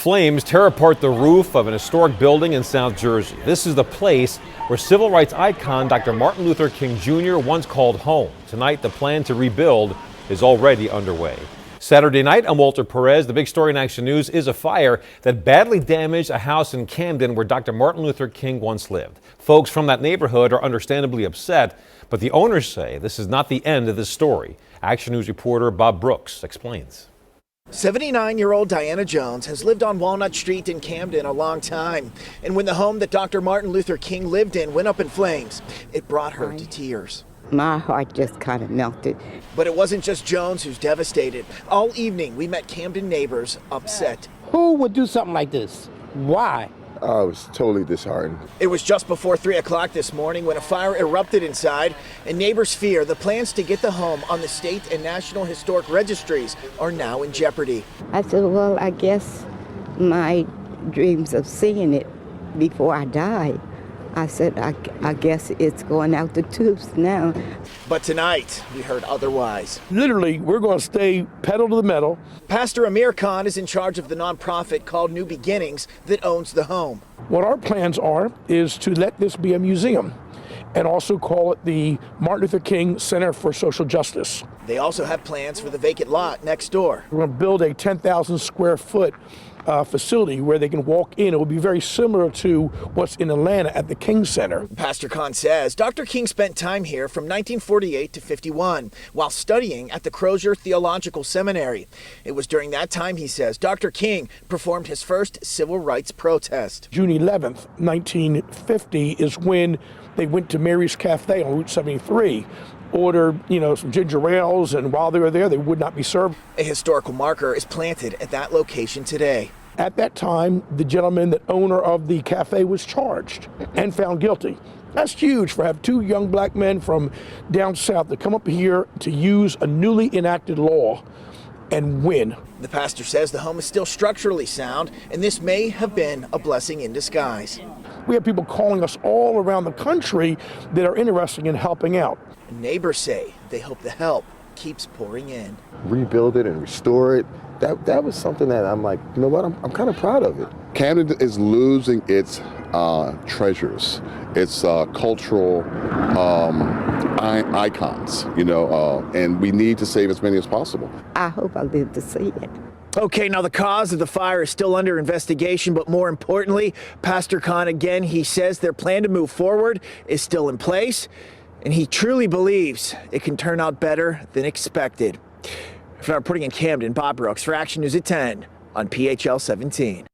Flames tear apart the roof of an historic building in South Jersey. This is the place where civil rights icon Dr. Martin Luther King Jr. once called home. Tonight, the plan to rebuild is already underway. Saturday night, I'm Walter Perez. The big story in Action News is a fire that badly damaged a house in Camden where Dr. Martin Luther King once lived. Folks from that neighborhood are understandably upset, but the owners say this is not the end of the story. Action News reporter Bob Brooks explains. 79-year-old Diana Jones has lived on Walnut Street in Camden a long time. And when the home that Dr. Martin Luther King lived in went up in flames, it brought her to tears. My heart just kind of melted. But it wasn't just Jones who's devastated. All evening, we met Camden neighbors upset. Who would do something like this? Why? I was totally disheartened. It was just before 3 o'clock this morning when a fire erupted inside, and neighbors fear the plans to get the home on the state and national historic registries are now in jeopardy. I said, well, I guess my dreams of seeing it before I die, I said, I guess it's going out the tubes now. But tonight, we heard otherwise. Literally, we're going to stay pedal to the metal. Pastor Amir Khan is in charge of the nonprofit called New Beginnings that owns the home. What our plans are is to let this be a museum and also call it the Martin Luther King Center for Social Justice. They also have plans for the vacant lot next door. We're going to build a 10,000 square foot facility where they can walk in. It will be very similar to what's in Atlanta at the King Center. Pastor Khan says Dr. King spent time here from 1948 to 51 while studying at the Crozier Theological Seminary. It was during that time, he says, Dr. King performed his first civil rights protest. June 11th, 1950 is when they went to Mary's Cafe on Route 73. Ordered, some ginger ales, and while they were there, they would not be served. A historical marker is planted at that location today. At that time, the gentleman, the owner of the cafe, was charged and found guilty. That's huge for have two young black men from down south that come up here to use a newly enacted law and win. The pastor says the home is still structurally sound, and this may have been a blessing in disguise. We have people calling us all around the country that are interested in helping out. Neighbors say they hope the help keeps pouring in. Rebuild it and restore it. That was something that I'm like, you know what, I'm kind of proud of it. Camden is losing its treasures, its cultural icons, and we need to save as many as possible. I hope I live to see it. Okay, now the cause of the fire is still under investigation, but more importantly, Pastor Khan, again, he says their plan to move forward is still in place, and he truly believes it can turn out better than expected. For our reporting in Camden, Bob Brooks for Action News at 10 on PHL 17.